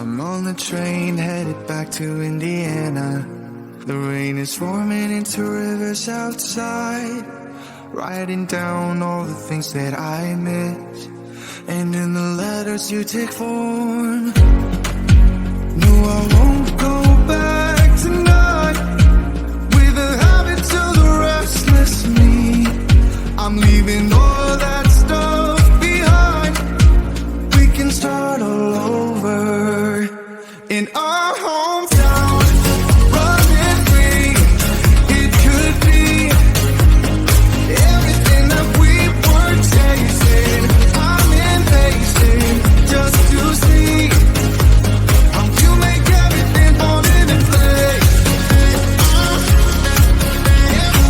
I'm on the train headed back to Indiana. The rain is forming into rivers outside, writing down all the things that I miss, and in the letters you take form. No, I won't go back tonight with the habits of the restless me. I'm leaving all that stuff behind. We can start all over in our hometown. Running free, it could be everything that we were chasing. I'm impatient just to see how you make everything fall into place. How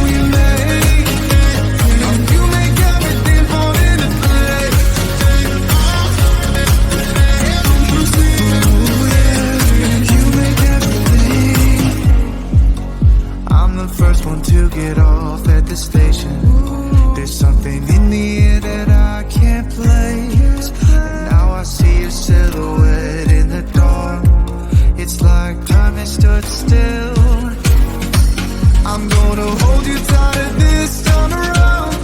you make everything fall into place. You make everything. I'm the first one to get off at the station. There's something in the air that I can't place. And now I see your silhouette in the dark. It's like time has stood still. I'm gonna hold you tighter this time around.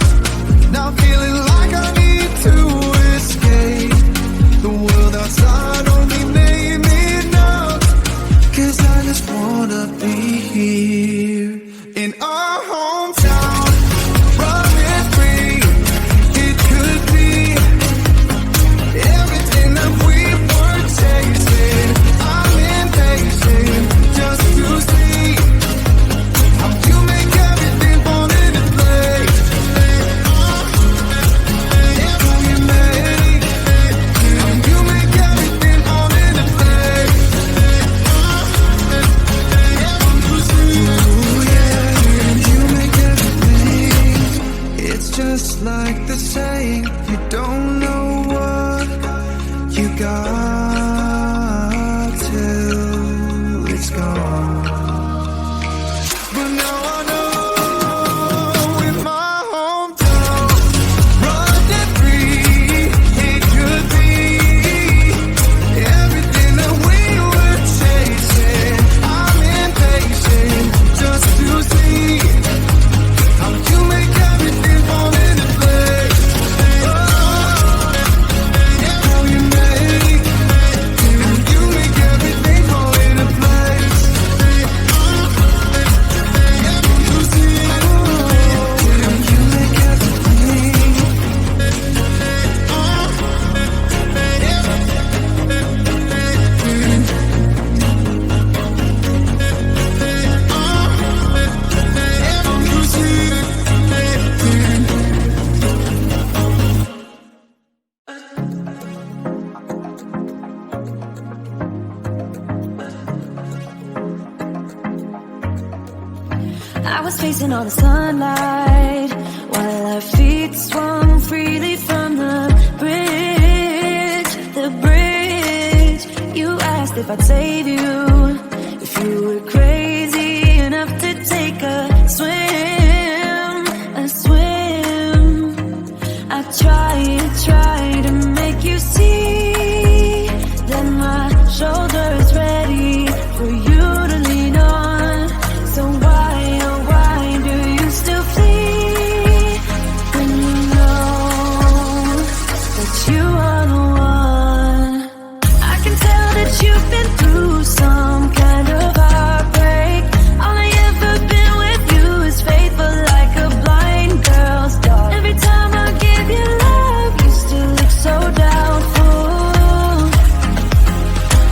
Now feeling like I need to escape. The world outside only made me numb. 'Cause I just wanna be here in our hometown. Running free, it could be everything that we were chasing. I'm impatient just to see how you make everything fall into place. How you make everything fall into place. Ooh, yeah, you make everything. It's just like the saying, you don't know what you got till it's gone. But now I know in my hometown, running free, it could be everything that we were chasing. I'm impatient just to see how you make everything fall into place. How you make everything fall into place. You make everything. I was facing all the sunlight while our feet swung freely from the bridge. You asked if I'd save you, if you were crazy enough to take a swim. I tried to make you see that my shoulder is ready for you to lean on. So why, oh why do you still flee when you know that you are the one? I can tell that you've been through some kind of heartbreak. All I ever been with you is faithful like a blind girl's dog. Every time I give you love, you still look so doubtful.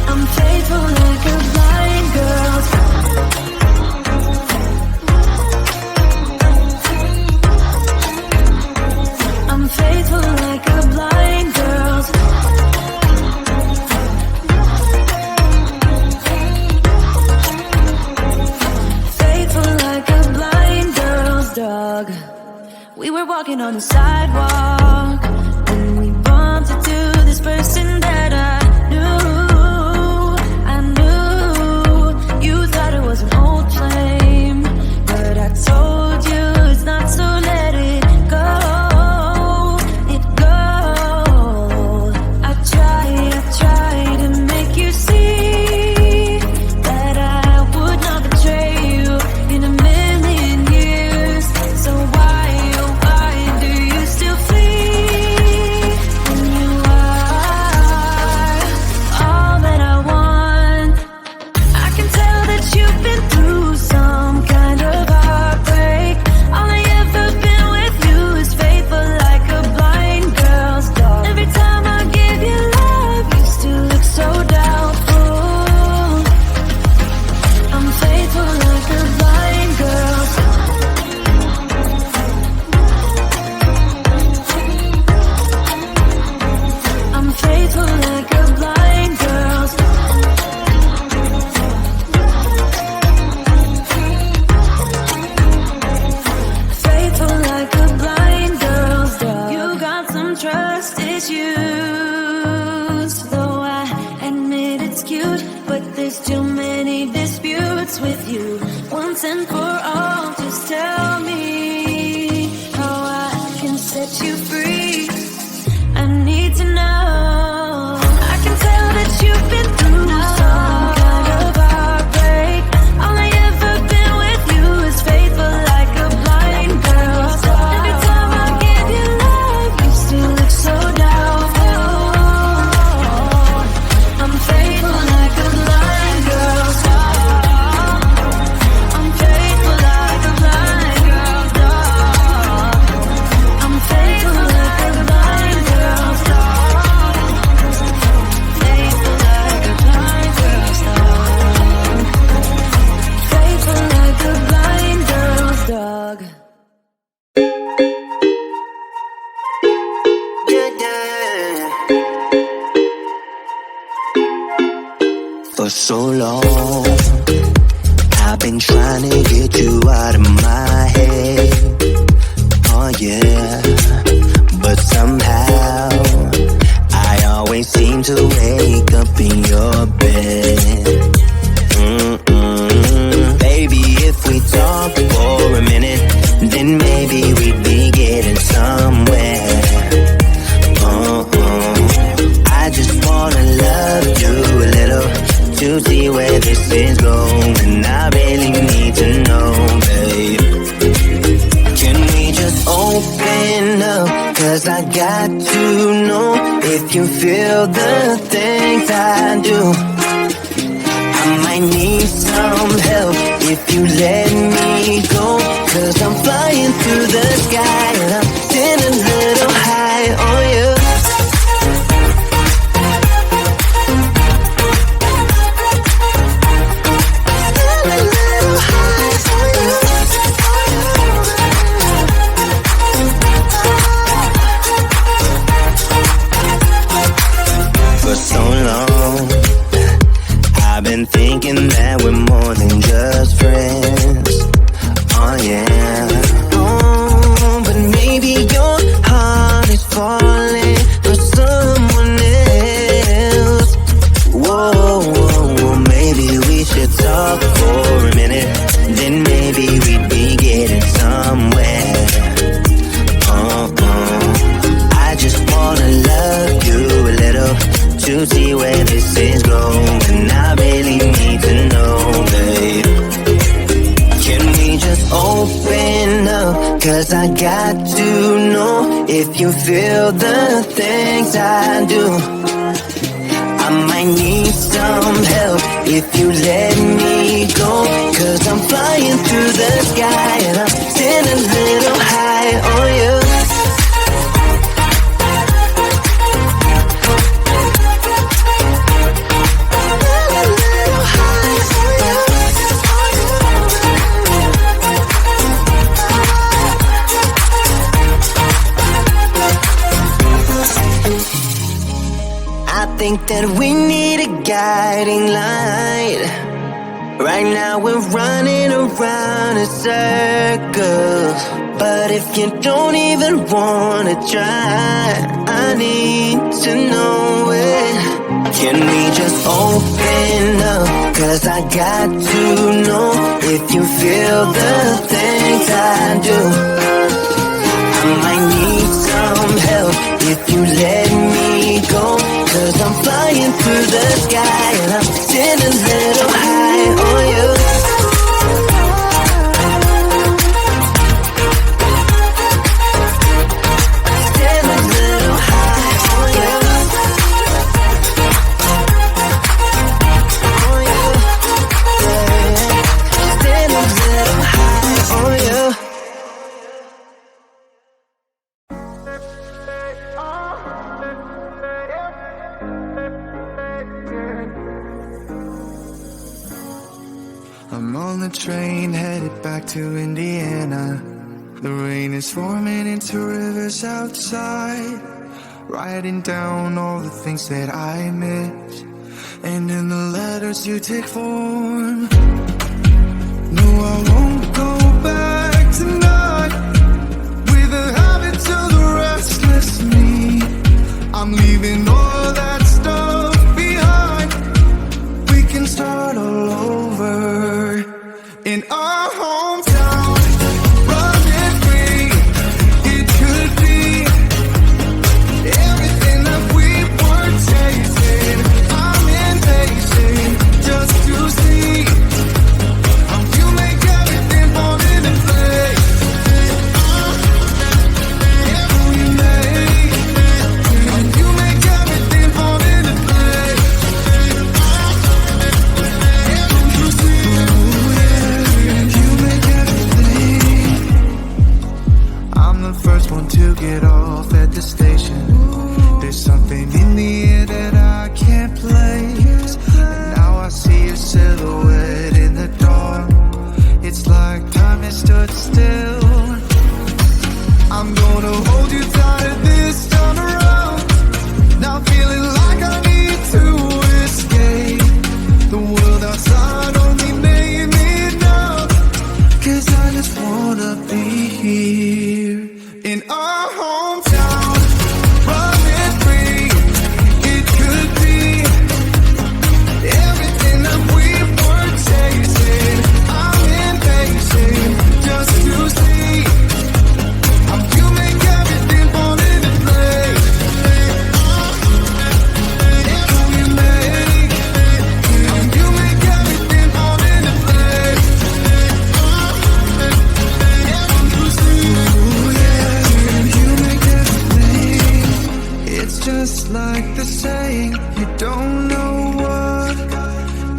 I'm faithful like a blind girl's dog. I'm faithful like a blind girl's faithful like a blind girl's dog. We were walking on the sidewalk when we bumped into this person that I knew. You thought it was an old flame, but I told you it's not, so let it go. I try to make you see and for all, just tell me how I can set you free. I need to know. I can tell that you've been through some kind of heartbreak. All I ever been with you is faithful like a blind girl. Every time I give you love, you still look so doubtful. I'm faithful like a blind girl. I'm faithful like a blind girl. I'm faithful like a blind girl. Faithful like a blind girl. Faithful like a blind girl's dog. Yeah, yeah. For so long, I've been trying to get you out of my head. Oh yeah, but somehow I always seem to wake up in your bed. Baby, if we talk for a minute, then maybe we'd be getting somewhere. I just wanna love you a little to see where this is going. I really need to know, babe. Can we just open up? 'Cause I got to know if you feel the things I do. I might need some help if you let me go. 'Cause I'm flying through the sky and I'm getting a little high on you. For so long, I've been thinking that we're more than just friends. Oh yeah. Oh, but maybe your heart is falling for someone else. Whoa, whoa, whoa, maybe we should talk for a minute. Then maybe we'd be getting somewhere. I just wanna love you a little to see where this is going. I really need to know, babe. Can we just open up? 'Cause I got to know if you feel the things I do. I might need some help if you let me go. 'Cause I'm flying through the sky and I'm getting a little high on you. I think that we need a guiding light. Right now we're running around in circles. But if you don't even wanna try, I need to know it. Can we just open up? 'Cause I got to know if you feel the things I do. I might need some help if you let me go. 'Cause I'm flying through the sky and I'm getting a little high on you. Getting a little high on you. On you. Yeah. Getting a little high on you. I'm on the train headed back to Indiana. The rain is forming into rivers outside, writing down all the things that I miss, and in the letters you take form. No, I won't go back tonight with the habits of the restless me. I'm leaving all that stuff behind. We can start all over in our hearts. saying you don't know what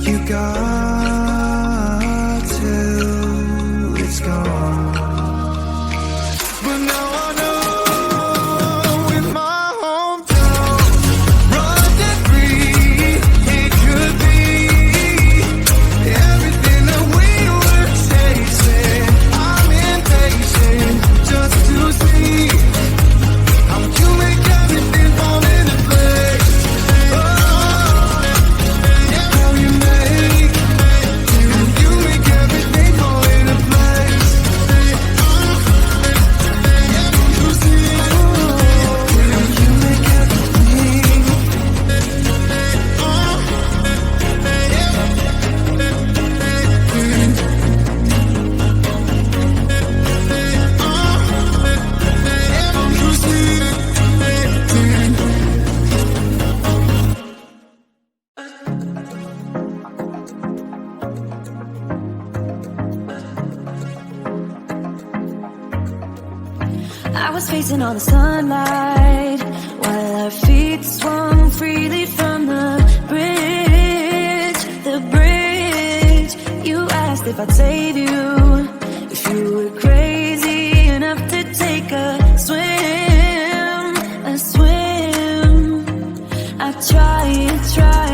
you got till it's gone. But now I know in my hometown, running free, it could be everything that we were chasing. I'm impatient just to see how you make everything fall into place. Oh, how you make everything fall into place. You see, how you make everything. You see. I was facing all the sunlight while our feet swung freely from the bridge. The bridge. You asked if I'd save you, if you were crazy enough to take a swim, a swim. I tried.